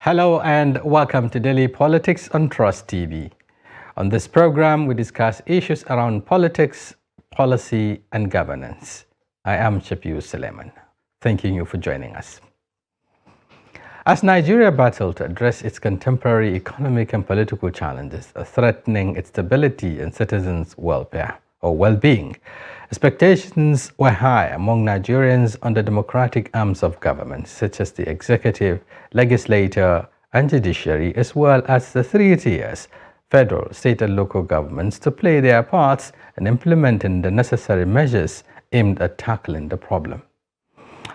Hello and welcome to Daily Politics on Trust TV. On this program, we discuss issues around politics, policy, and governance. I am Shafiu Suleiman. Thanking you for joining us. As Nigeria battled to address its contemporary economic and political challenges, threatening its stability and citizens' welfare or well-being, expectations were high among Nigerians on the democratic arms of government, such as the executive, legislature, and judiciary, as well as the three tiers, federal, state, and local governments, to play their parts in implementing the necessary measures aimed at tackling the problem.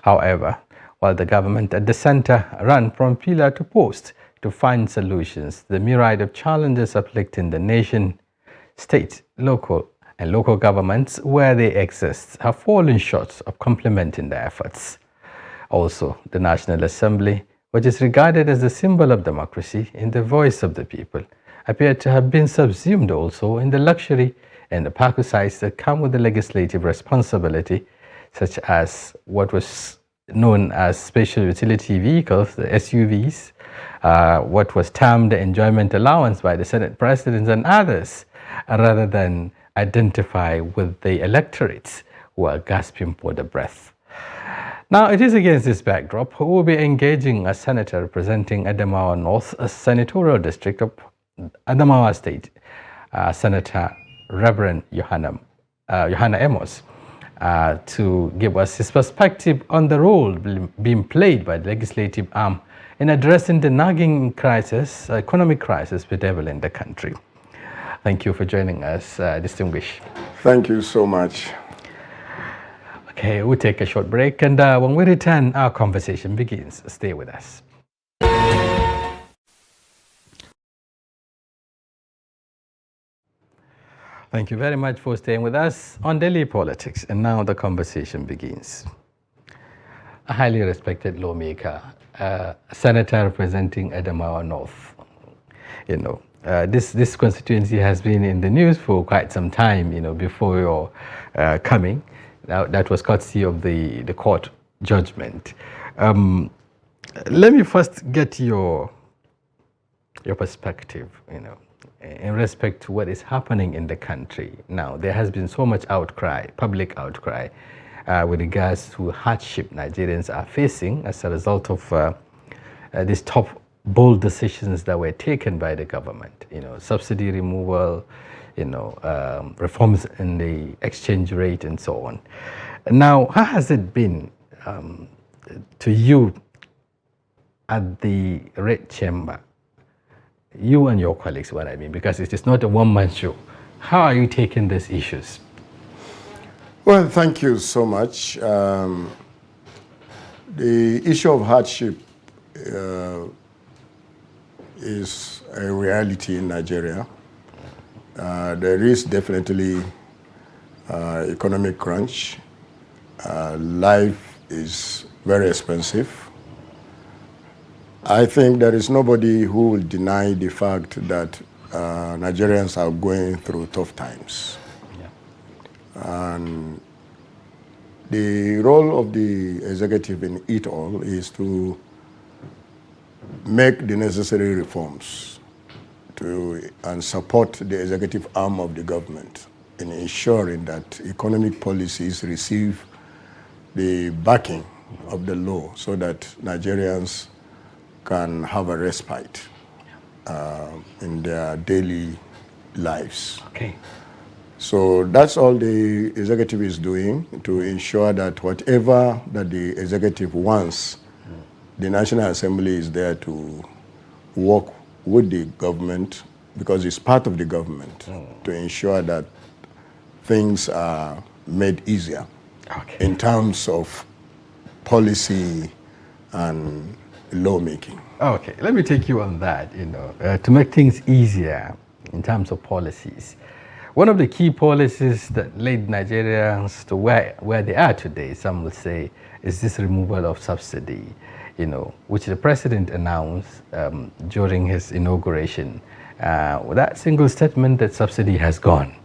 However, while the government at the center ran from pillar to post to find solutions, the myriad of challenges afflicting the nation, state, local, and local governments where they exist have fallen short of complementing their efforts. Also, the National Assembly, which is regarded as the symbol of democracy and the voice of the people, appeared to have been subsumed also in the luxury and the perquisites that come with the legislative responsibility, such as what was known as special utility vehicles, the SUVs, what was termed the enjoyment allowance by the Senate presidents and others, rather than identify with the electorates who are gasping for the breath. Now, it is against this backdrop who will be engaging a senator representing Adamawa North, a senatorial district of Adamawa State, Senator Reverend Yohana Amos, to give us his perspective on the role being played by the legislative arm in addressing the nagging crisis, economic crisis bedeviling the country. Thank you for joining us, distinguished. Thank you so much. Okay, we'll take a short break, and when we return, our conversation begins. Stay with us. Thank you very much for staying with us on Daily Politics, and now the conversation begins. A highly respected lawmaker, a senator representing Adamawa North, this constituency has been in the news for quite some time, before your coming. Now, that was courtesy of the court judgment. Let me first get your perspective, in respect to what is happening in the country now. There has been so much outcry, public outcry, with regards to hardship Nigerians are facing as a result of these top bold decisions that were taken by the government, subsidy removal, reforms in the exchange rate and so on. Now, how has it been to you at the Red Chamber, you and your colleagues, what I mean, because it is not a one-man show. How are you taking these issues? Well, thank you so much. The issue of hardship is a reality in Nigeria. There is definitely economic crunch. Life is very expensive. I think there is nobody who will deny the fact that Nigerians are going through tough times. Yeah. And the role of the executive in it all is to make the necessary reforms and support the executive arm of the government in ensuring that economic policies receive the backing of the law so that Nigerians can have a respite in their daily lives. Okay. So that's all the executive is doing, to ensure that whatever that the executive wants, the National Assembly is there to work with the government, because it's part of the government, to ensure that things are made easier in terms of policy and lawmaking. Okay, let me take you on that, to make things easier in terms of policies. One of the key policies that led Nigerians to where they are today, some would say, is this removal of subsidy, which the president announced during his inauguration. With that single statement that subsidy has gone,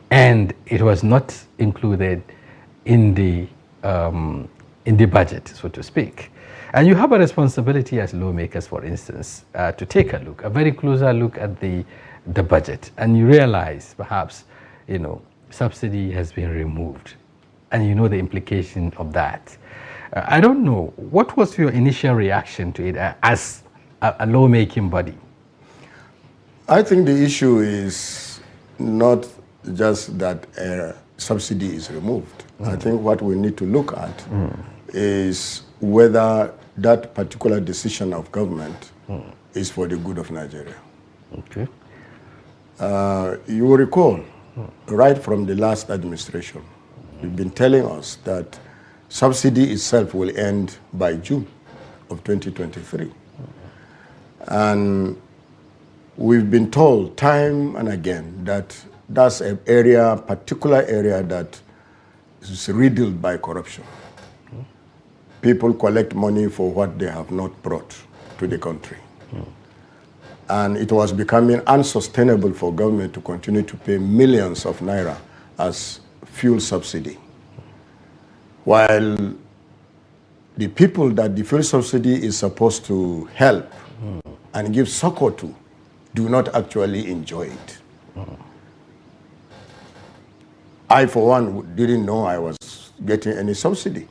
and it was not included in the budget, so to speak. And you have a responsibility as lawmakers, for instance, to take a look, a very closer look at the budget, and you realize perhaps, subsidy has been removed, and you know the implication of that. I don't know, what was your initial reaction to it as a lawmaking body? I think the issue is not just that subsidy is removed. I think what we need to look at is whether that particular decision of government is for the good of Nigeria. Okay. You will recall, right from the last administration, you've been telling us that subsidy itself will end by June of 2023. And we've been told time and again that that's an area, particular area that is riddled by corruption. People collect money for what they have not brought to the country. And it was becoming unsustainable for government to continue to pay millions of naira as fuel subsidy, while the people that the fuel subsidy is supposed to help and give succor to do not actually enjoy it. I, for one, didn't know I was getting any subsidy.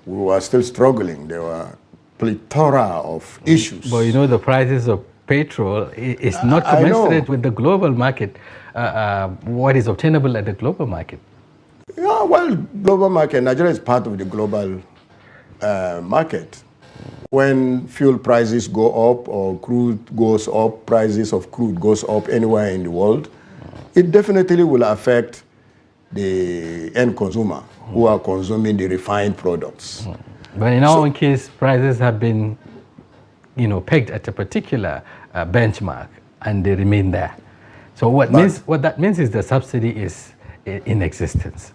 We were still struggling. There were plethora of issues. But the prices of petrol is not commensurate with the global market, what is obtainable at the global market. Yeah, well, global market, Nigeria is part of the global market. When fuel prices go up or crude goes up, prices of crude goes up anywhere in the world, it definitely will affect the end consumer who are consuming the refined products. But in our own case, prices have been, pegged at a particular benchmark, and they remain there. So what that means is the subsidy is in existence.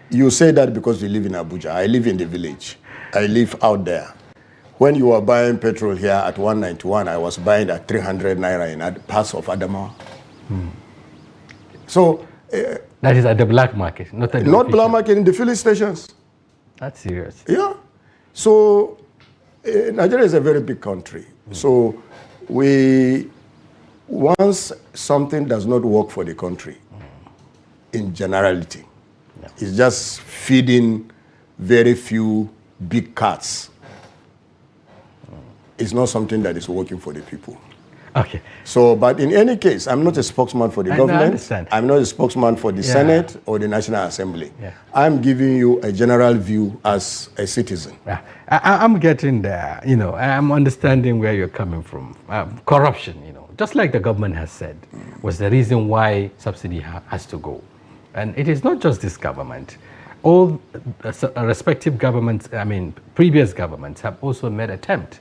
You say that because you live in Abuja. I live in the village. I live out there. When you were buying petrol here at 191, I was buying at 300 naira in parts of Adamawa. So that is at the black market, not at the not black market, in the filling stations. That's serious. Yeah. So Nigeria is a very big country. So once something does not work for the country, in generality, it's just feeding very few big cats. It's not something that is working for the people. Okay. So, but in any case, I'm not a spokesman for the government. I understand. I'm not a spokesman for the Senate or the National Assembly. Yeah. I'm giving you a general view as a citizen. Yeah. I'm getting there. I'm understanding where you're coming from. Corruption, just like the government has said, was the reason why subsidy has to go. And it is not just this government. All respective governments, previous governments have also made attempt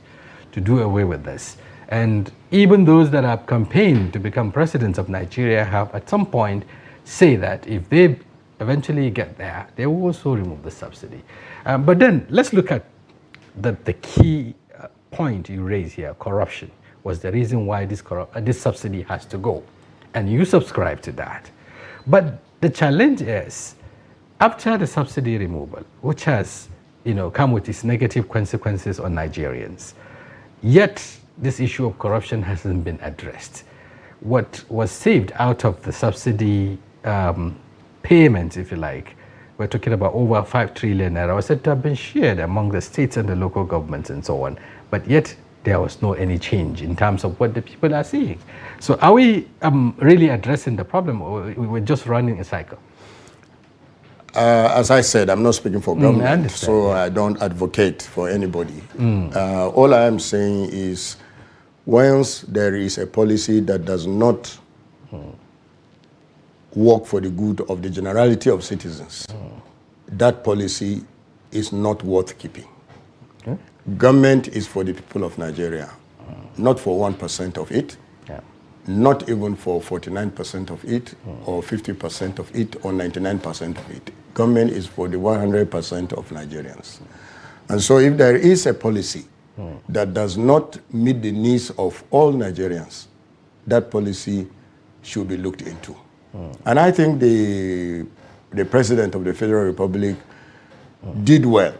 to do away with this. And even those that have campaigned to become presidents of Nigeria have at some point say that if they eventually get there, they will also remove the subsidy. But then let's look at the key point you raise here. Corruption was the reason why this subsidy has to go. And you subscribe to that. But the challenge is, after the subsidy removal, which has come with its negative consequences on Nigerians, yet this issue of corruption hasn't been addressed. What was saved out of the subsidy payments, if you like, we're talking about over 5 trillion naira, was said to have been shared among the states and the local governments and so on. But yet there was no any change in terms of what the people are seeing. So are we really addressing the problem, or we're just running a cycle? As I said, I'm not speaking for government, so I don't advocate for anybody. All I am saying is, once there is a policy that does not work for the good of the generality of citizens, that policy is not worth keeping. Okay. Government is for the people of Nigeria, not for 1% of it, not even for 49% of it, or 50% of it, or 99% of it. Government is for the 100% of Nigerians. And so if there is a policy that does not meet the needs of all Nigerians, that policy should be looked into. And I think the President of the Federal Republic did well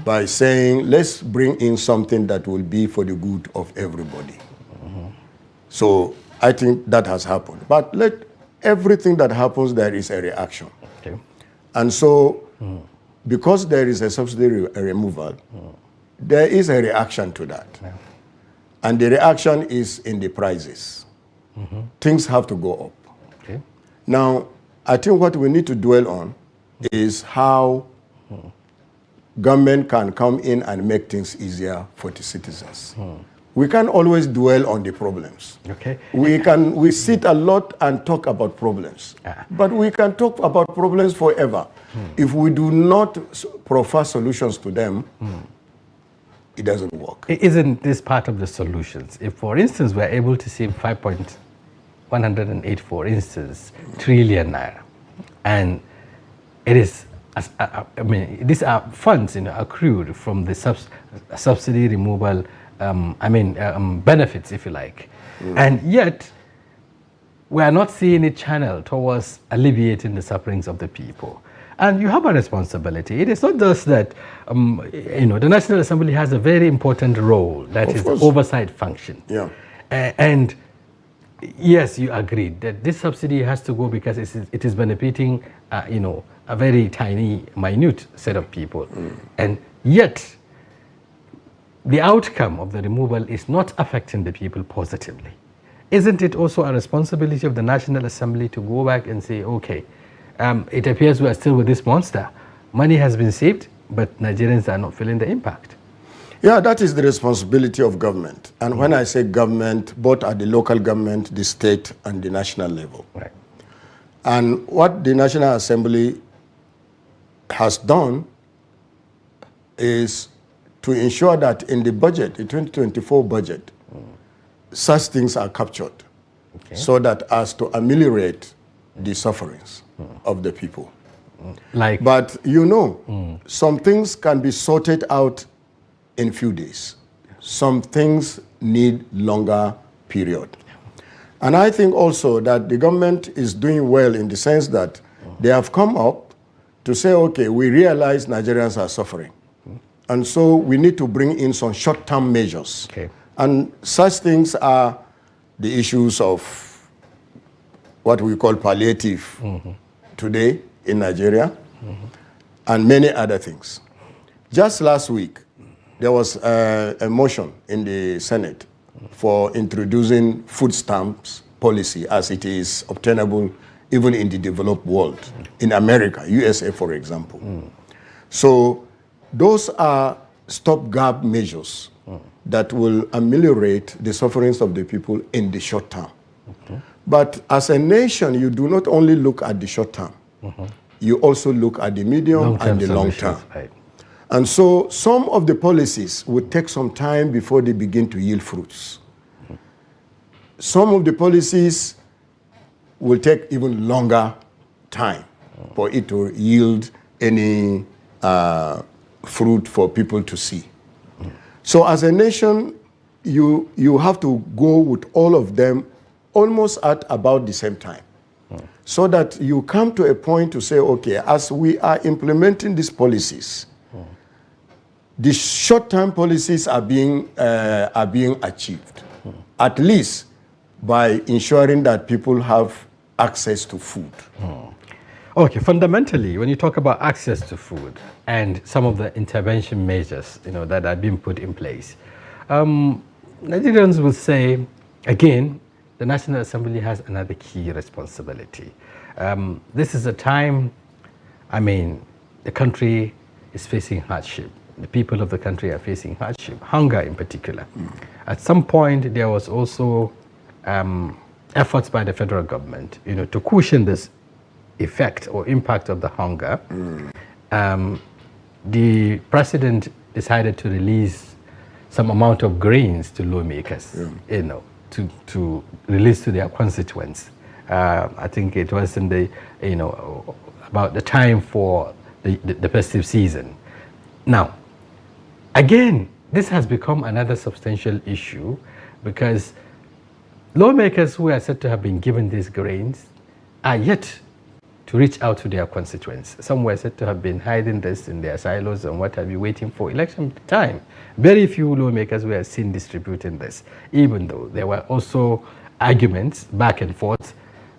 by saying, let's bring in something that will be for the good of everybody. So I think that has happened. But everything that happens, there is a reaction. Okay. And so, because there is a subsidy removal, there is a reaction to that. Yeah. And the reaction is in the prices. Things have to go up. Okay. Now, I think what we need to dwell on is how government can come in and make things easier for the citizens. We can't always dwell on the problems. Okay. We sit a lot and talk about problems, but we can talk about problems forever. If we do not proffer solutions to them, it doesn't work. Isn't this part of the solutions? If, for instance, we're able to save 5.108, for instance, trillion naira, and it is, I mean, these are funds, accrued from the subsidy removal, benefits, if you like, and yet we are not seeing it channeled towards alleviating the sufferings of the people. And you have a responsibility. It is not just that, the National Assembly has a very important role, that is the oversight function. Yeah. And yes, you agreed that this subsidy has to go because it is benefiting, a very tiny, minute set of people. And yet, the outcome of the removal is not affecting the people positively. Isn't it also a responsibility of the National Assembly to go back and say, okay, it appears we are still with this monster. Money has been saved, but Nigerians are not feeling the impact. Yeah, that is the responsibility of government. And when I say government, both at the local government, the state, and the national level. Right. And what the National Assembly has done is to ensure that in the budget, the 2024 budget, such things are captured, so that as to ameliorate the sufferings of the people. But some things can be sorted out in few days. Some things need longer period. And I think also that the government is doing well in the sense that they have come up to say, okay, we realize Nigerians are suffering. And so we need to bring in some short-term measures. Okay. And such things are the issues of what we call palliative today in Nigeria, and many other things. Just last week, there was a motion in the Senate for introducing food stamps policy as it is obtainable even in the developed world, in America, USA, for example. So those are stopgap measures that will ameliorate the sufferings of the people in the short term. But as a nation, you do not only look at the short term, you also look at the medium and the long term. Right. And so some of the policies would take some time before they begin to yield fruits. Some of the policies will take even longer time for it to yield any fruit for people to see. So as a nation, you have to go with all of them almost at about the same time. So that you come to a point to say, okay, as we are implementing these policies, the short-term policies are being achieved, at least by ensuring that people have access to food. Okay, fundamentally, when you talk about access to food and some of the intervention measures, that are being put in place, Nigerians will say, again, the National Assembly has another key responsibility. This is a time, the country is facing hardship. The people of the country are facing hardship, hunger in particular. At some point, there was also efforts by the federal government, to cushion this effect or impact of the hunger. The president decided to release some amount of grains to lawmakers, to release to their constituents. I think it was in the, about the time for the festive season. Now, again, this has become another substantial issue because lawmakers who are said to have been given these grains are yet to reach out to their constituents. Some were said to have been hiding this in their silos and what have you, waiting for election time. Very few lawmakers were seen distributing this, even though there were also arguments back and forth.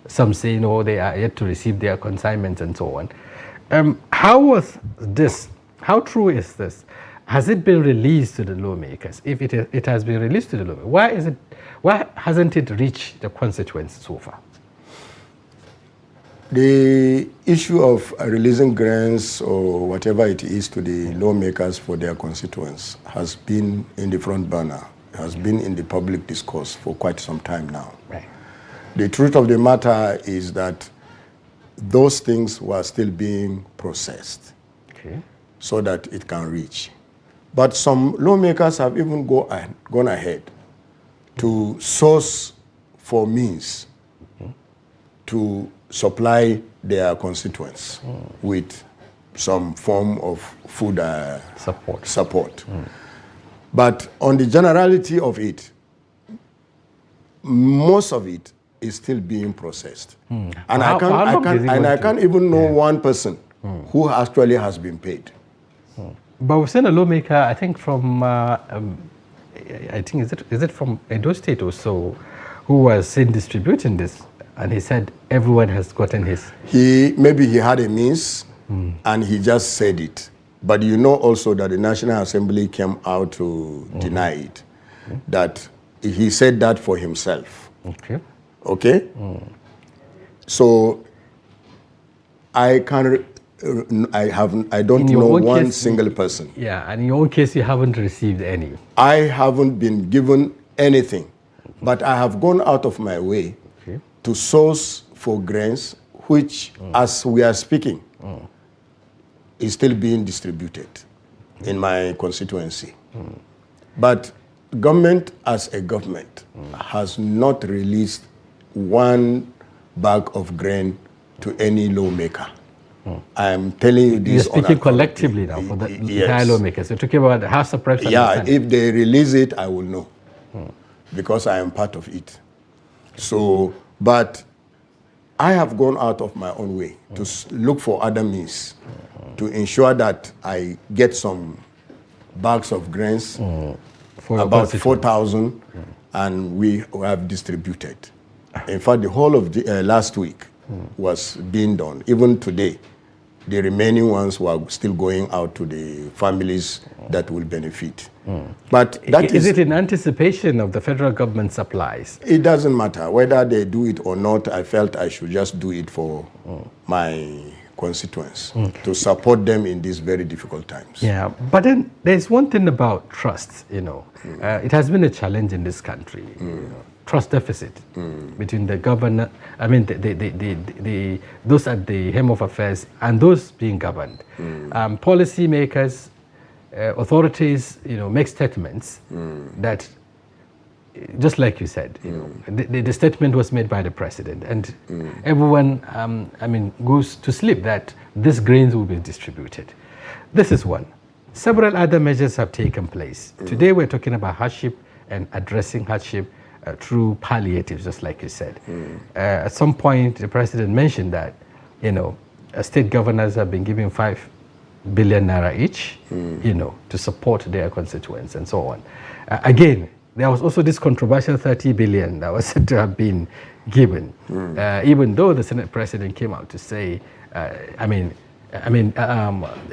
Some say, no, they are yet to receive their consignments and so on. How was this? How true is this? Has it been released to the lawmakers? If it has been released to the lawmakers, why hasn't it reached the constituents so far? The issue of releasing grants or whatever it is to the lawmakers for their constituents has been in the front burner, has been in the public discourse for quite some time now. Right. The truth of the matter is that those things were still being processed, Okay. so that it can reach. But some lawmakers have even gone ahead to source for means to supply their constituents with some form of food support. But on the generality of it, most of it is still being processed. And I can't even know one person who actually has been paid. But we've seen a lawmaker, I think from, is it from Edo State or so, who was seen distributing this, and he said everyone has gotten his. Maybe he had a means, and he just said it. But you know also that the National Assembly came out to deny it, that he said that for himself. Okay. Okay? So I don't know one single person. Yeah, and in your own case, you haven't received any. I haven't been given anything, but I have gone out of my way to source for grants, which, as we are speaking, is still being distributed in my constituency. But government as a government has not released one bag of grain to any lawmaker. I am telling you this. You're speaking collectively now for the entire lawmakers. You're talking about House of Reps. Yeah, if they release it, I will know, because I am part of it. So, but I have gone out of my own way to look for other means to ensure that I get some bags of grains, about 4,000, and we have distributed. In fact, the whole of the, last week was being done. Even today, the remaining ones were still going out to the families that will benefit. But that is it in anticipation of the federal government supplies? It doesn't matter whether they do it or not. I felt I should just do it for my constituents, to support them in these very difficult times. Yeah, but then there's one thing about trust, you know. It has been a challenge in this country, you know, trust deficit between the governor, I mean, those at the helm of affairs and those being governed. Policy makers, authorities, you know, make statements that, just like you said, you know, the statement was made by the president, and everyone, I mean, goes to sleep that these grains will be distributed. This is one. Several other measures have taken place. Today we're talking about hardship and addressing hardship through palliatives, just like you said. At some point, the president mentioned that, you know, state governors have been giving 5 billion naira each, you know, to support their constituents and so on. Again, there was also this controversial 30 billion that was said to have been given, even though the Senate president came out to say, the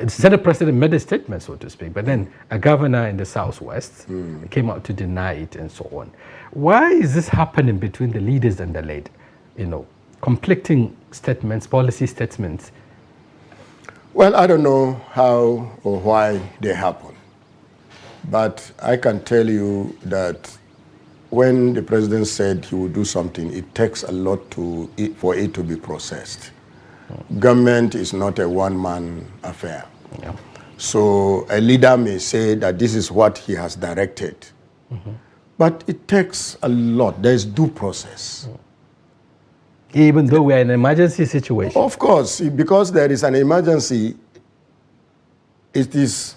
Senate president made a statement, so to speak, but then a governor in the Southwest came out to deny it and so on. Why is this happening between the leaders and the led? You know, conflicting statements, policy statements. Well, I don't know how or why they happen. But I can tell you that when the president said he would do something, it takes a lot for it to be processed. Government is not a one-man affair. Yeah. So a leader may say that this is what he has directed. But it takes a lot. There's due process. Even though we're in an emergency situation? Of course, because there is an emergency, it is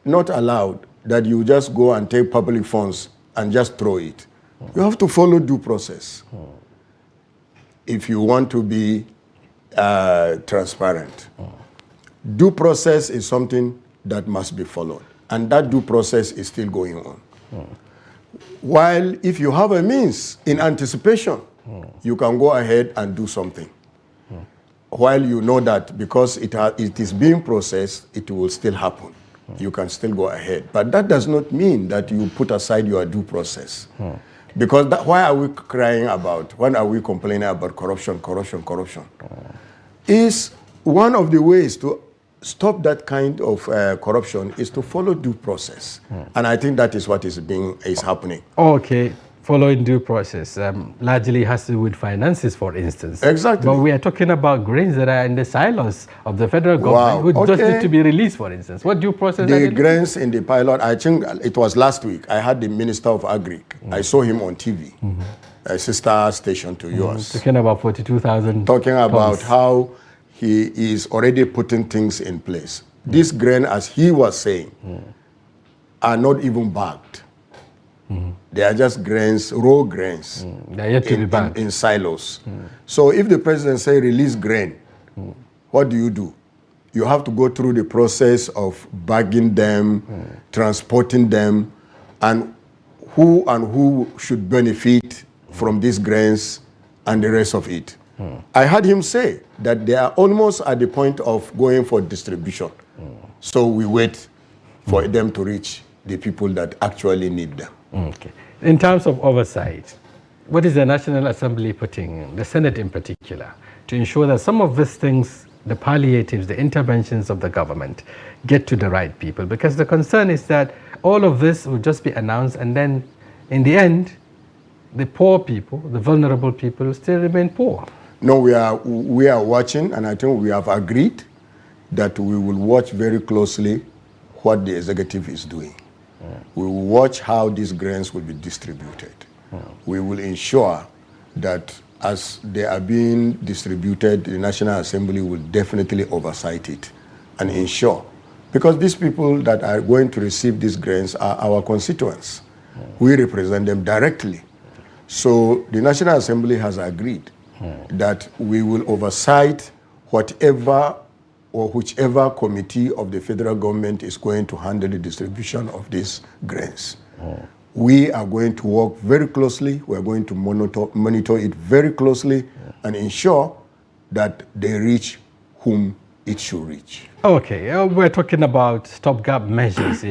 not allowed that you just go and take public funds and just throw it. You have to follow due process if you want to be transparent. Due process is something that must be followed, and that due process is still going on. While if you have a means in anticipation, you can go ahead and do something. While you know that because it is being processed, it will still happen. You can still go ahead. But that does not mean that you put aside your due process. Because why are we crying about, when are we complaining about corruption? Is one of the ways to stop that kind of corruption is to follow due process. And I think that is what is happening. Okay, following due process largely has to do with finances, for instance. Exactly. But we are talking about grains that are in the silos of the federal government, which just need to be released, for instance. What due process? The grains in the pilot, I think it was last week, I had the Minister of Agri. I saw him on TV, a sister station to yours. Talking about 42,000 Talking about tons. how he is already putting things in place. This grain, as he was saying, are not even bagged. They are just grains, raw grains, They are yet to be bagged in silos. So if the president say release grain, what do? You have to go through the process of bagging them, transporting them, and who should benefit from these grains and the rest of it. I heard him say that they are almost at the point of going for distribution. So we wait for them to reach the people that actually need them. Okay. In terms of oversight, what is the National Assembly putting in, the Senate in particular, to ensure that some of these things, the palliatives, the interventions of the government, get to the right people? Because the concern is that all of this will just be announced, and then in the end, the poor people, the vulnerable people, will still remain poor. No, we are watching, and I think we have agreed that we will watch very closely what the executive is doing. We will watch how these grants will be distributed. We will ensure that as they are being distributed, the National Assembly will definitely oversight it and ensure. Because these people that are going to receive these grants are our constituents. We represent them directly. So the National Assembly has agreed that we will oversight whatever or whichever committee of the federal government is going to handle the distribution of these grants. We are going to work very closely. We are going to monitor it very closely and ensure that they reach whom it should reach. Okay, we're talking about stopgap measures,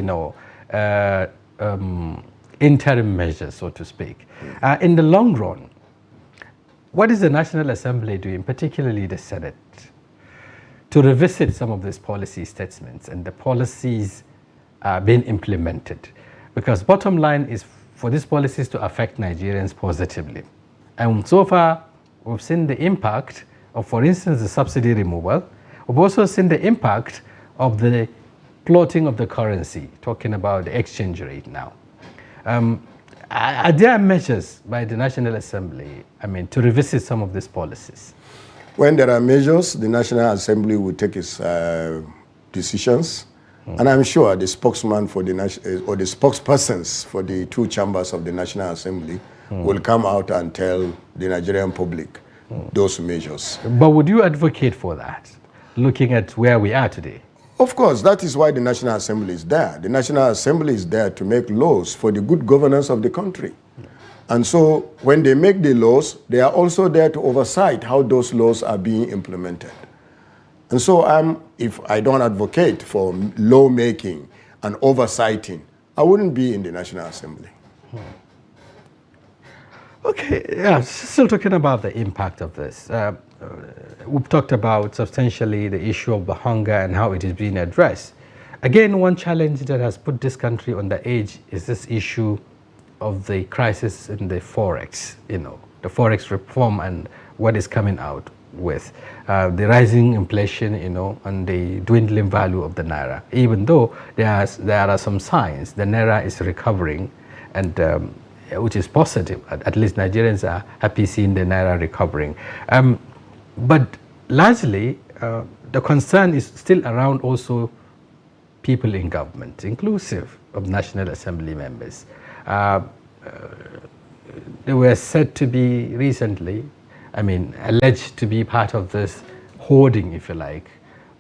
interim measures, so to speak. In the long run, what is the National Assembly doing, particularly the Senate, to revisit some of these policy statements and the policies being implemented? Because bottom line is for these policies to affect Nigerians positively. And so far, we've seen the impact of, for instance, the subsidy removal. We've also seen the impact of the floating of the currency, talking about the exchange rate now. Are there measures by the National Assembly, to revisit some of these policies? When there are measures, the National Assembly will take its decisions. And I'm sure the spokesman for the or the spokespersons for the two chambers of the National Assembly will come out and tell the Nigerian public those measures. But would you advocate for that, looking at where we are today? Of course, that is why the National Assembly is there. The National Assembly is there to make laws for the good governance of the country. And so when they make the laws, they are also there to oversight how those laws are being implemented. And so if I don't advocate for lawmaking and oversighting, I wouldn't be in the National Assembly. Okay, yeah, still talking about the impact of this. We've talked about substantially the issue of the hunger and how it is being addressed. Again, one challenge that has put this country on the edge is this issue of the crisis in the forex, the forex reform and what is coming out with the rising inflation, and the dwindling value of the naira. Even though there are some signs the naira is recovering, and which is positive. At least Nigerians are happy seeing the naira recovering. But largely, the concern is still around also people in government, inclusive of National Assembly members. They were said to be recently, alleged to be part of this hoarding, if you like,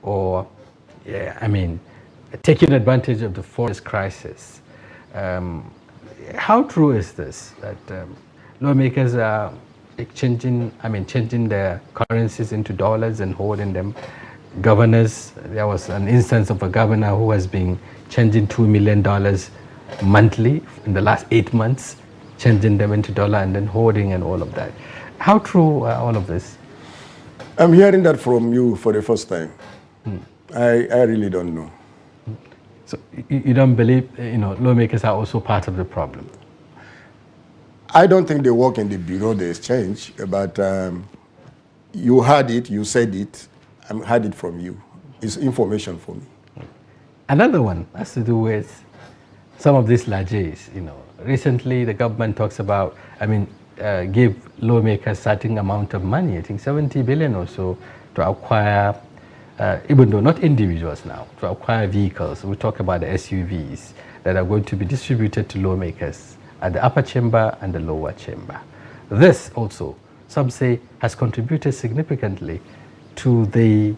or, yeah, I mean, taking advantage of the forest crisis. How true is this, that lawmakers are changing their currencies into dollars and holding them? Governors, there was an instance of a governor who has been changing $2 million monthly in the last 8 months, changing them into dollar and then hoarding and all of that. How true are all of this? I'm hearing that from you for the first time. I really don't know. So you don't believe, lawmakers are also part of the problem? I don't think they work in the bureau, the exchange, but you heard it, you said it, I heard it from you. It's information for me. Another one has to do with some of these largesse. Recently the government talks about, give lawmakers certain amount of money, I think 70 billion or so, to acquire, even though not individuals now, to acquire vehicles. We talk about the SUVs that are going to be distributed to lawmakers at the upper chamber and the lower chamber. This also, some say, has contributed significantly to the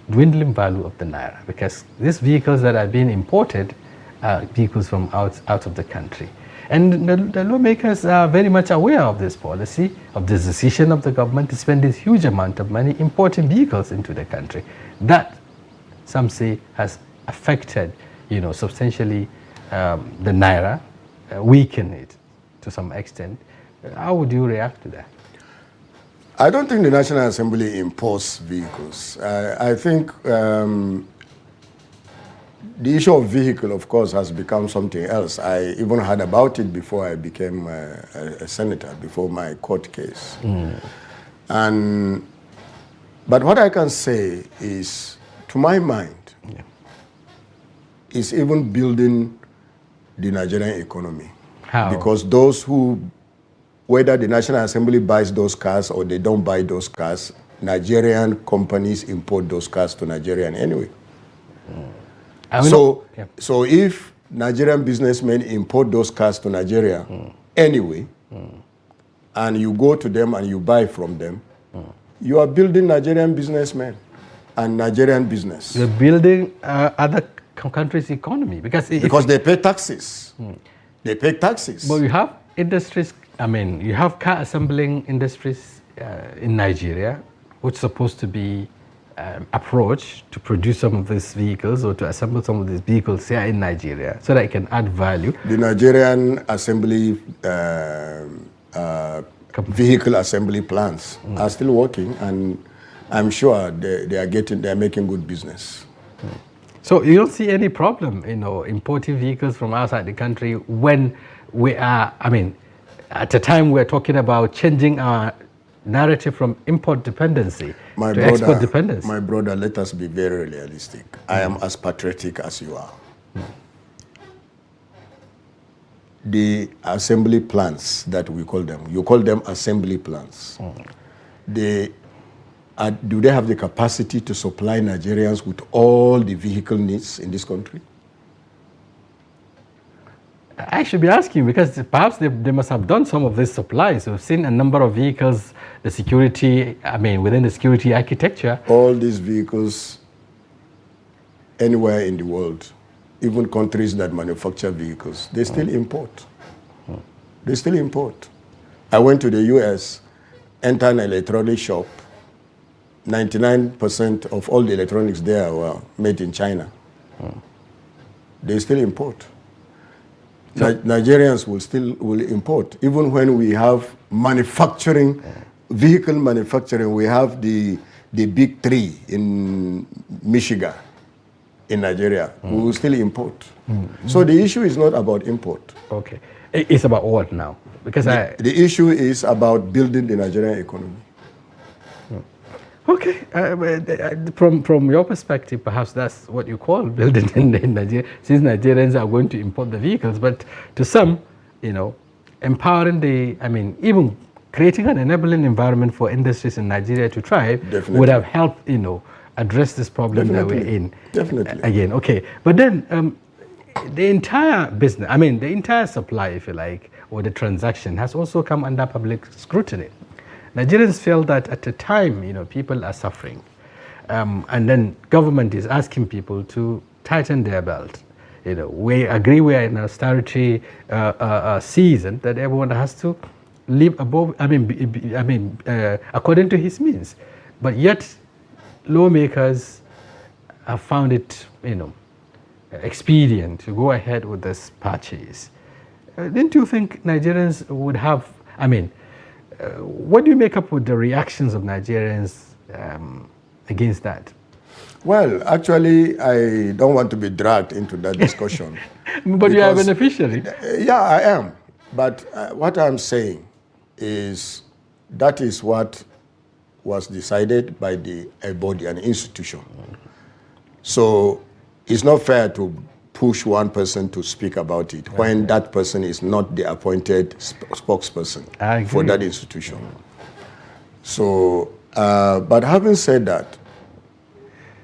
dwindling value of the naira, because these vehicles that are being imported are vehicles from out of the country. And the lawmakers are very much aware of this policy, of this decision of the government to spend this huge amount of money importing vehicles into the country. That, some say, has affected, substantially the naira, weakened it to some extent. How would you react to that? I don't think the National Assembly imports vehicles. I think the issue of vehicle, of course, has become something else. I even heard about it before I became a senator, before my court case. But what I can say is, to my mind, is even building the Nigerian economy. How? Because those who, whether the National Assembly buys those cars or they don't buy those cars, Nigerian companies import those cars to Nigeria anyway. So if Nigerian businessmen import those cars to Nigeria anyway, and you go to them and you buy from them, you are building Nigerian businessmen and Nigerian business. You're building other countries' economy, because they pay taxes. They pay taxes. But you have industries, you have car assembling industries in Nigeria, which is supposed to be approach to produce some of these vehicles or to assemble some of these vehicles here in Nigeria so that it can add value. The Nigerian assembly, vehicle assembly plants are still working, and I'm sure they're making good business. So you don't see any problem, importing vehicles from outside the country when we are, at the time we're talking about changing our narrative from import dependency to export dependency. My brother, let us be very realistic. I am as patriotic as you are. The assembly plants that we call them, you call them assembly plants. Do they have the capacity to supply Nigerians with all the vehicle needs in this country? I should be asking, because perhaps they must have done some of this supplies. We've seen a number of vehicles, the security, within the security architecture. All these vehicles, anywhere in the world, even countries that manufacture vehicles, they still import. They still import. I went to the US, entered an electronics shop. 99% of all the electronics there were made in China. They still import. Nigerians will import. Even when we have manufacturing, vehicle manufacturing, we have the big three in Michigan, in Nigeria, we will still import. So the issue is not about import. Okay. It's about what now? Because the issue is about building the Nigerian economy. Okay, from your perspective, perhaps that's what you call building in Nigeria, since Nigerians are going to import the vehicles. But to some, empowering even creating an enabling environment for industries in Nigeria to thrive would have helped, address this problem that we're in. Definitely. Again, okay. But then the entire business, the entire supply, if you like, or the transaction has also come under public scrutiny. Nigerians feel that at the time, people are suffering, and then government is asking people to tighten their belt. We agree we are in an austerity season that everyone has to live above. According to his means, but yet lawmakers have found it, expedient to go ahead with this purchase. Didn't you think Nigerians would have? What do you make up with the reactions of Nigerians against that? Well, actually, I don't want to be dragged into that discussion. But you are a beneficiary. Yeah, I am. But what I'm saying is that is what was decided by a body, an institution. So it's not fair to push one person to speak about it when that person is not the appointed spokesperson for that institution. So, but having said that,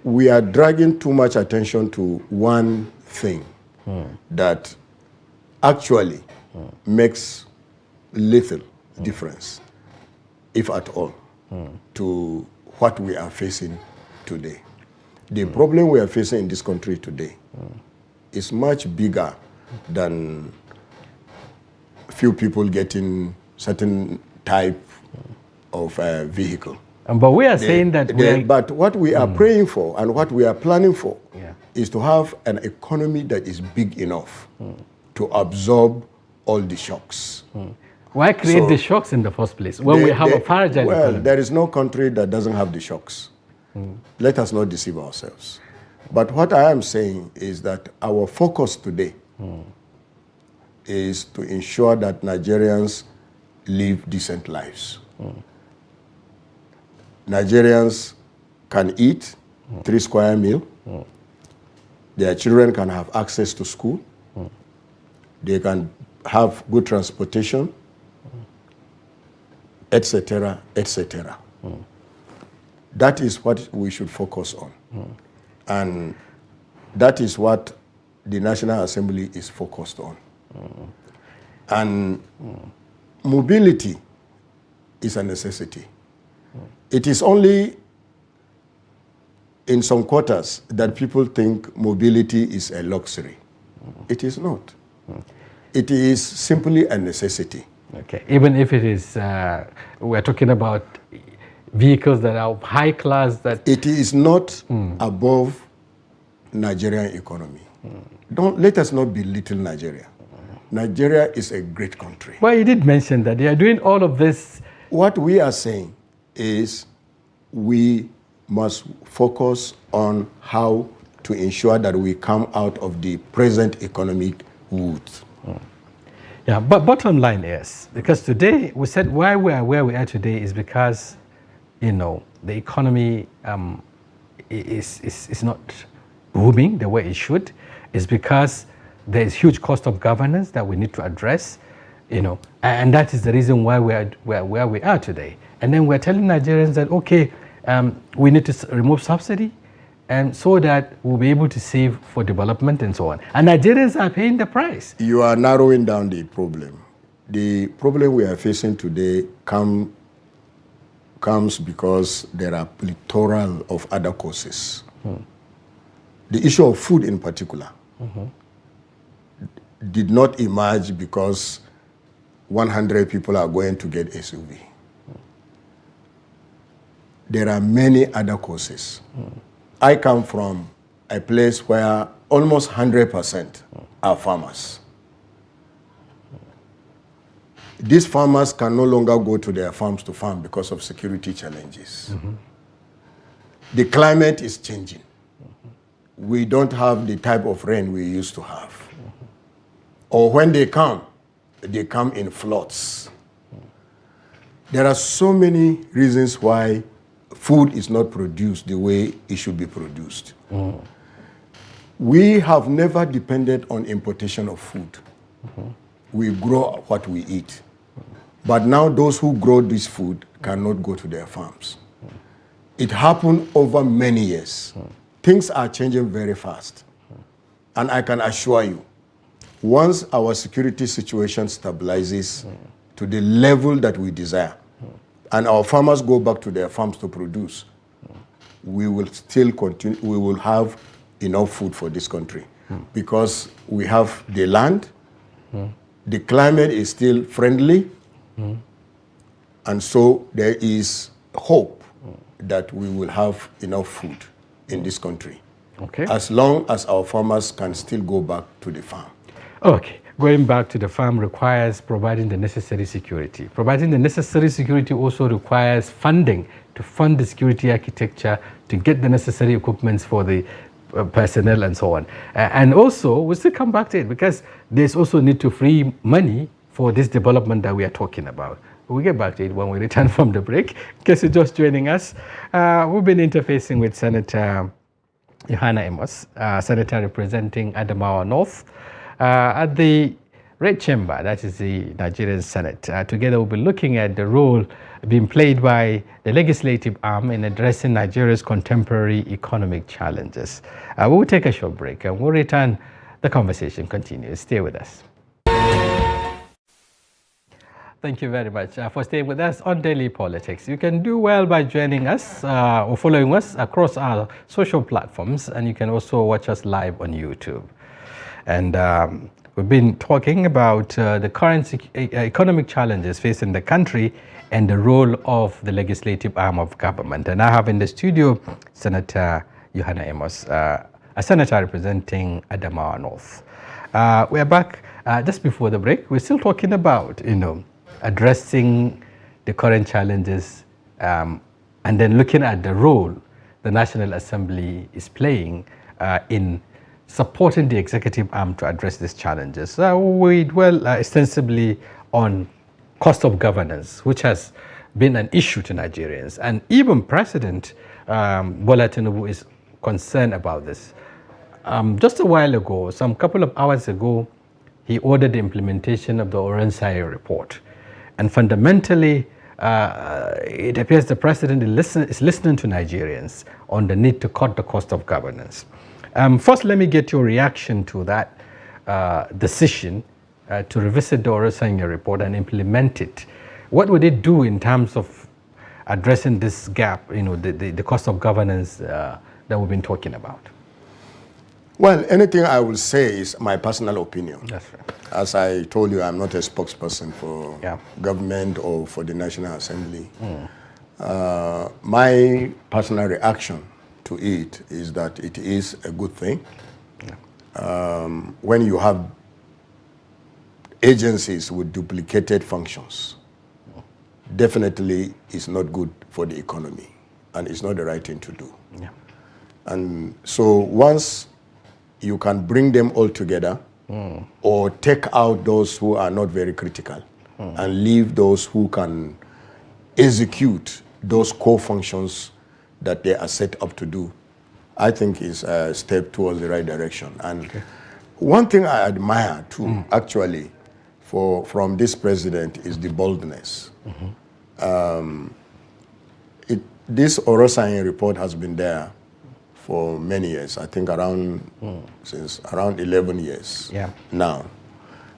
we are dragging too much attention to one thing that actually makes little difference, if at all, to what we are facing today. The problem we are facing in this country today is much bigger than few people getting certain type of vehicle. But we are saying that but what we are praying for and what we are planning for is to have an economy that is big enough to absorb all the shocks. Why create the shocks in the first place when we have a fragile economy? Well, there is no country that doesn't have the shocks. Let us not deceive ourselves. But what I am saying is that our focus today is to ensure that Nigerians live decent lives. Nigerians can eat 3 square meal. Their children can have access to school. They can have good transportation, etc., etc. That is what we should focus on. And that is what the National Assembly is focused on. And mobility is a necessity. It is only in some quarters that people think mobility is a luxury. It is not. It is simply a necessity. Okay, even if it is, we're talking about vehicles that are of high class that... It is not above Nigerian economy. Let us not belittle Nigeria. Nigeria is a great country. Well, you did mention that they are doing all of this. What we are saying is we must focus on how to ensure that we come out of the present economic wood. Yeah, but bottom line is, because today we said why we are where we are today is because, the economy is not booming the way it should. It's because there is huge cost of governance that we need to address, and that is the reason why we are where we are today. And then we're telling Nigerians that, okay, we need to remove subsidy, and so that we'll be able to save for development and so on. And Nigerians are paying the price. You are narrowing down the problem. The problem we are facing today comes because there are plethora of other causes. The issue of food in particular did not emerge because 100 people are going to get SUV. There are many other causes. I come from a place where almost 100% are farmers. These farmers can no longer go to their farms to farm because of security challenges. The climate is changing. We don't have the type of rain we used to have. Or when they come in floods. There are so many reasons why food is not produced the way it should be produced. We have never depended on importation of food. We grow what we eat. But now those who grow this food cannot go to their farms. It happened over many years. Things are changing very fast. And I can assure you, once our security situation stabilizes to the level that we desire, and our farmers go back to their farms to produce, we will still continue, we will have enough food for this country because we have the land, the climate is still friendly, and so there is hope that we will have enough food in this country. Okay. As long as our farmers can still go back to the farm. Okay. Going back to the farm requires providing the necessary security. Providing the necessary security also requires funding to fund the security architecture, to get the necessary equipments for the personnel and so on. And also, we'll still come back to it because there's also need to free money for this development that we are talking about. We'll get back to it when we return from the break. In case you're just joining us, we've been interfacing with Senator Yohana Amos, Senator representing Adamawa North, at the Red Chamber, that is the Nigerian Senate. Together we'll be looking at the role being played by the legislative arm in addressing Nigeria's contemporary economic challenges. We'll take a short break and we'll return. The conversation continues. Stay with us. Thank you very much for staying with us on Daily Politics. You can do well by joining us or following us across our social platforms, and you can also watch us live on YouTube. And we've been talking about the current economic challenges facing the country and the role of the legislative arm of government. And I have in the studio Senator Yohana Amos, a senator representing Adamawa North. We're back just before the break. We're still talking about, addressing the current challenges and then looking at the role the National Assembly is playing in supporting the executive arm to address these challenges. We dwell extensively on cost of governance, which has been an issue to Nigerians. And even President Bola Tinubu is concerned about this. Just a while ago, some couple of hours ago, he ordered the implementation of the Orensai report. And fundamentally, it appears the president is listening to Nigerians on the need to cut the cost of governance. First, let me get your reaction to that decision to revisit the Orensai report and implement it. What would it do in terms of addressing this gap, the cost of governance that we've been talking about? Well, anything I will say is my personal opinion. That's right. As I told you, I'm not a spokesperson for government or for the National Assembly. My personal reaction to it is that it is a good thing. When you have agencies with duplicated functions, definitely it's not good for the economy and it's not the right thing to do. And so once you can bring them all together or take out those who are not very critical and leave those who can execute those core functions that they are set up to do, I think is a step towards the right direction. And one thing I admire too, actually, from this president is the boldness. This Orensai report has been there for many years, I think since around 11 years now.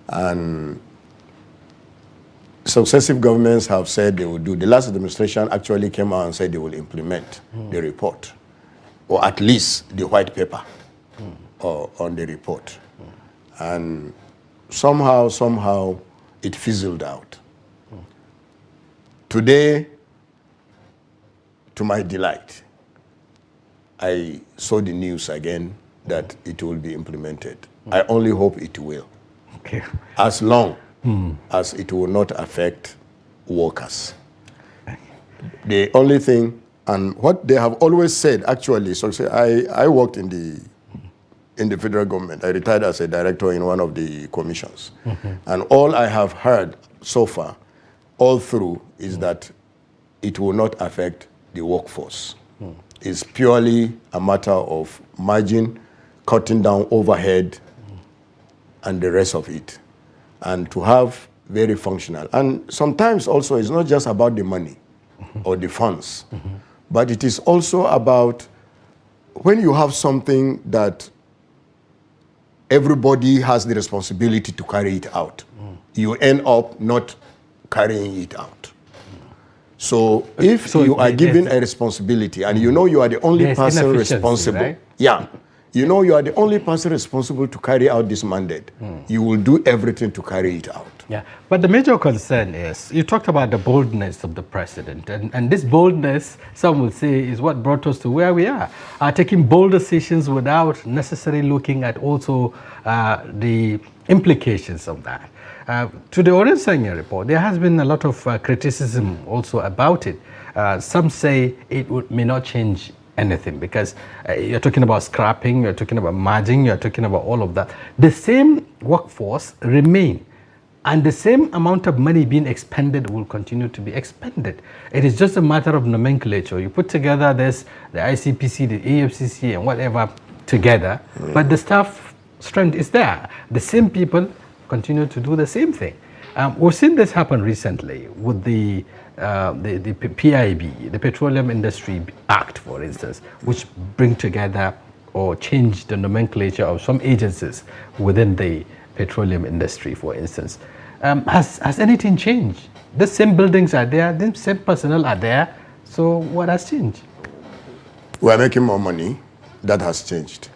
And successive governments have said they will do. The last administration actually came out and said they will implement the report, or at least the white paper on the report. And somehow it fizzled out. Today, to my delight, I saw the news again that it will be implemented. I only hope it will. As long as it will not affect workers. The only thing, and what they have always said, actually, so I worked in the federal government. I retired as a director in one of the commissions. And all I have heard so far, all through, is that it will not affect the workforce. It's purely a matter of margin, cutting down overhead, and the rest of it. And to have very functional. And sometimes also it's not just about the money or the funds, but it is also about when you have something that everybody has the responsibility to carry it out, you end up not carrying it out. So if So you are given there's- a responsibility and you know you are the only There's person inefficiency, responsible, right? yeah, you know you are the only person responsible to carry out this mandate, you will do everything to carry it out. Yeah, but the major concern is, you talked about the boldness of the president, and this boldness, some will say, is what brought us to where we are, taking bold decisions without necessarily looking at also the implications of that. To the Orensanyi report, there has been a lot of criticism also about it. Some say it may not change anything because you're talking about scrapping, you're talking about merging, you're talking about all of that. The same workforce remain, and the same amount of money being expended will continue to be expended. It is just a matter of nomenclature. You put together this, the ICPC, the AFCC, and whatever together, but the staff strength is there. The same people continue to do the same thing. We've seen this happen recently with the PIB, the Petroleum Industry Act, for instance, which bring together or change the nomenclature of some agencies within the petroleum industry, for instance. Has anything changed? The same buildings are there, the same personnel are there, so what has changed? We are making more money. That has changed.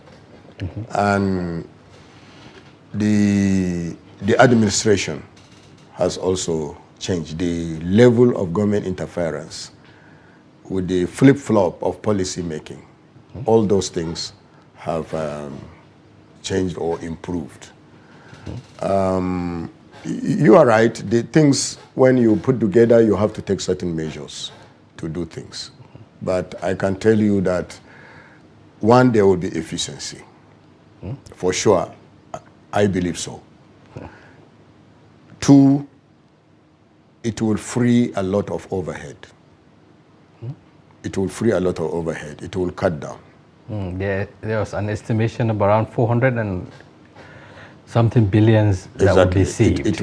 And the administration has also changed. The level of government interference with the flip-flop of policy making, all those things have changed or improved. You are right. The things, when you put together, you have to take certain measures to do things. But I can tell you that, one, there will be efficiency. For sure, I believe so. Two, it will free a lot of overhead. It will free a lot of overhead. It will cut down. There was an estimation of around 400 and something billions that will be saved. It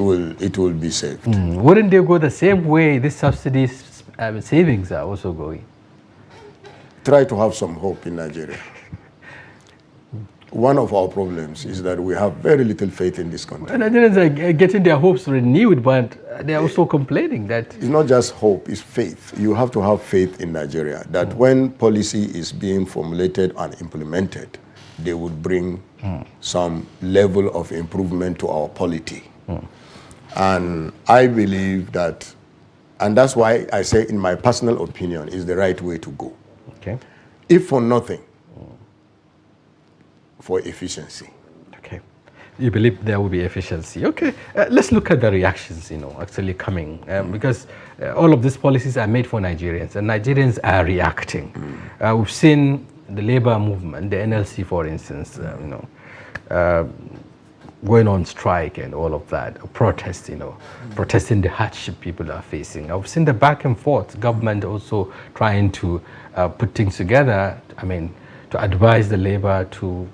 will be saved. Wouldn't they go the same way these subsidies savings are also going? Try to have some hope in Nigeria. One of our problems is that we have very little faith in this country. Nigerians are getting their hopes renewed, but they are also complaining that... It's not just hope, it's faith. You have to have faith in Nigeria that when policy is being formulated and implemented, they would bring some level of improvement to our polity. And I believe that, and that's why I say, in my personal opinion, is the right way to go. Okay. If for nothing, for efficiency. Okay. You believe there will be efficiency. Okay. Let's look at the reactions, actually coming. Because all of these policies are made for Nigerians, and Nigerians are reacting. We've seen the labor movement, the NLC, for instance, going on strike and all of that, protest, protesting the hardship people are facing. I've seen the back and forth, government also trying to put things together, to advise the labor to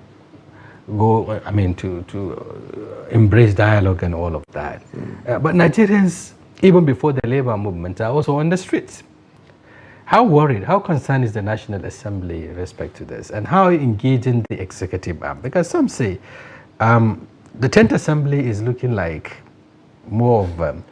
go, to embrace dialogue and all of that. But Nigerians, even before the labor movement, are also on the streets. How worried, how concerned is the National Assembly in respect to this? And how engaging the executive arm? Because some say the 10th Assembly is looking like more of,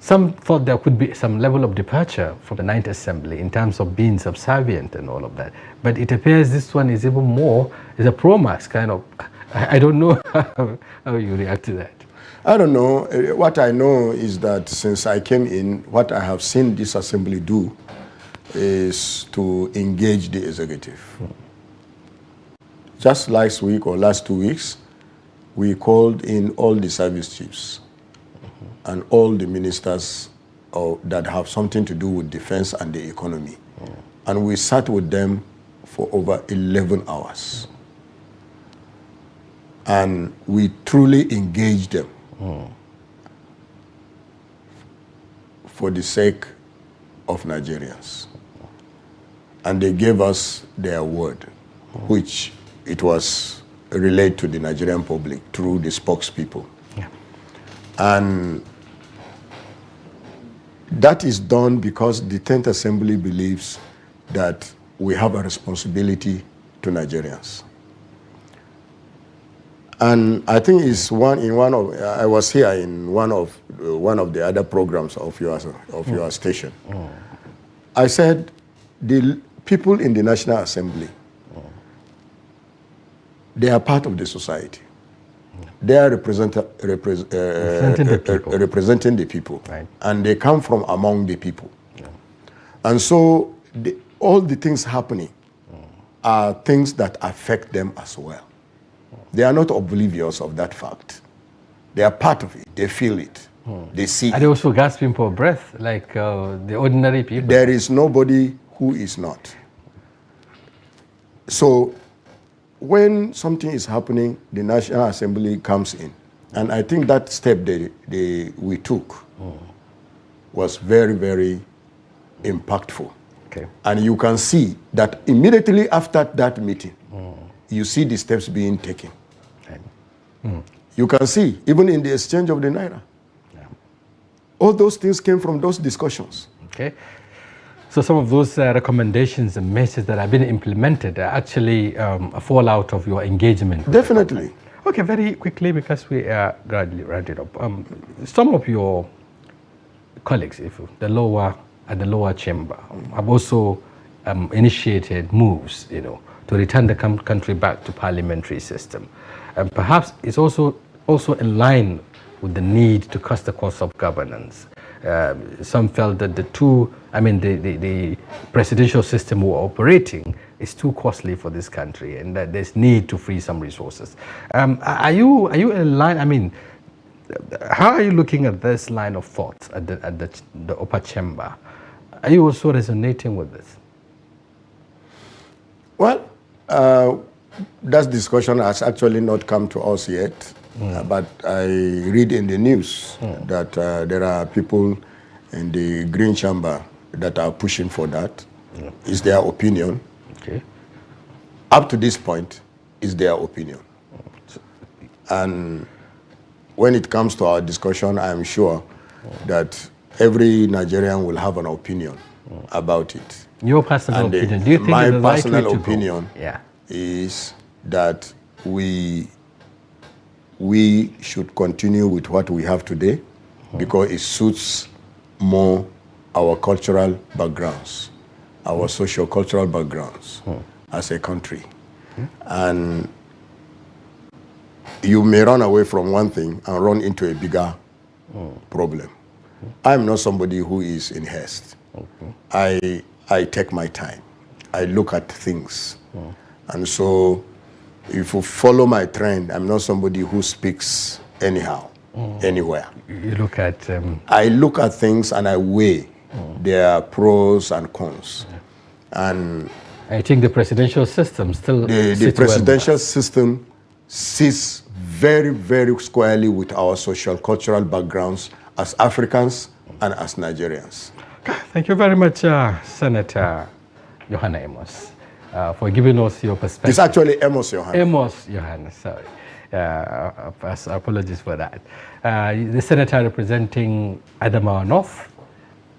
some thought there could be some level of departure from the 9th Assembly in terms of being subservient and all of that. But it appears this one is even more, is a pro-max kind of. I don't know how you react to that. I don't know. What I know is that since I came in, what I have seen this assembly do is to engage the executive. Just last week or last 2 weeks, we called in all the service chiefs and all the ministers that have something to do with defense and the economy. And we sat with them for over 11 hours. And we truly engaged them for the sake of Nigerians. And they gave us their word, which it was relayed to the Nigerian public through the spokespeople. Yeah. And that is done because the 10th Assembly believes that we have a responsibility to Nigerians. And I think it's one of I was here in one of the other programs of your station. I said the people in the National Assembly, they are part of the society. They are representing the people, right. And they come from among the people. And so all the things happening are things that affect them as well. They are not oblivious of that fact. They are part of it. They feel it. They see Are they also gasping for breath like the ordinary people? There is nobody who is not. So when something is happening, the National Assembly comes in. And I think that step we took was very, very impactful. Okay. And you can see that immediately after that meeting, you see the steps being taken. You can see, even in the exchange of the Naira. Yeah. All those things came from those discussions. Okay. So some of those recommendations and measures that have been implemented are actually a fallout of your engagement. Definitely. Okay, very quickly, because we are gradually wrapping up. Some of your colleagues, at the lower chamber, have also initiated moves, to return the country back to parliamentary system. And perhaps it's also in line with the need to cut the cost of governance. Some felt that the presidential system we're operating is too costly for this country, and that there's need to free some resources. Are you in line? How are you looking at this line of thought at the upper chamber? Are you also resonating with this? Well, that discussion has actually not come to us yet, but I read in the news that there are people in the Green Chamber that are pushing for that. It's their opinion. Okay. Up to this point, it's their opinion. And when it comes to our discussion, I am sure that every Nigerian will have an opinion about it. Your personal opinion? Do you think my it's the right way personal to opinion go? Yeah. is that we should continue with what we have today because it suits more our cultural backgrounds, our socio-cultural backgrounds as a country. And you may run away from one thing and run into a bigger problem. I'm not somebody who is in haste. I take my time. I look at things. And so if you follow my trend, I'm not somebody who speaks anyhow, anywhere. You look at... I look at things and I weigh their pros and cons. And I think the presidential system still the presidential system sits very, very squarely with our social cultural backgrounds as Africans and as Nigerians. Thank you very much, Senator Johanna Amos, for giving us your perspective. It's actually Amos Johanna. Amos Johanna, sorry. Apologies for that. The senator representing Adamawa North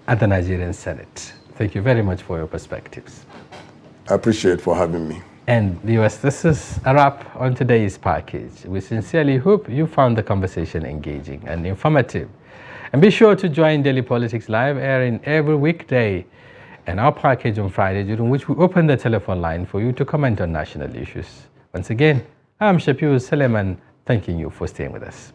at the Nigerian Senate. Thank you very much for your perspectives. I appreciate for having me. And viewers, this is a wrap on today's package. We sincerely hope you found the conversation engaging and informative. And be sure to join Daily Politics Live, airing every weekday, and our package on Friday, during which we open the telephone line for you to comment on national issues. Once again, I'm Shapiu Suleiman, thanking you for staying with us.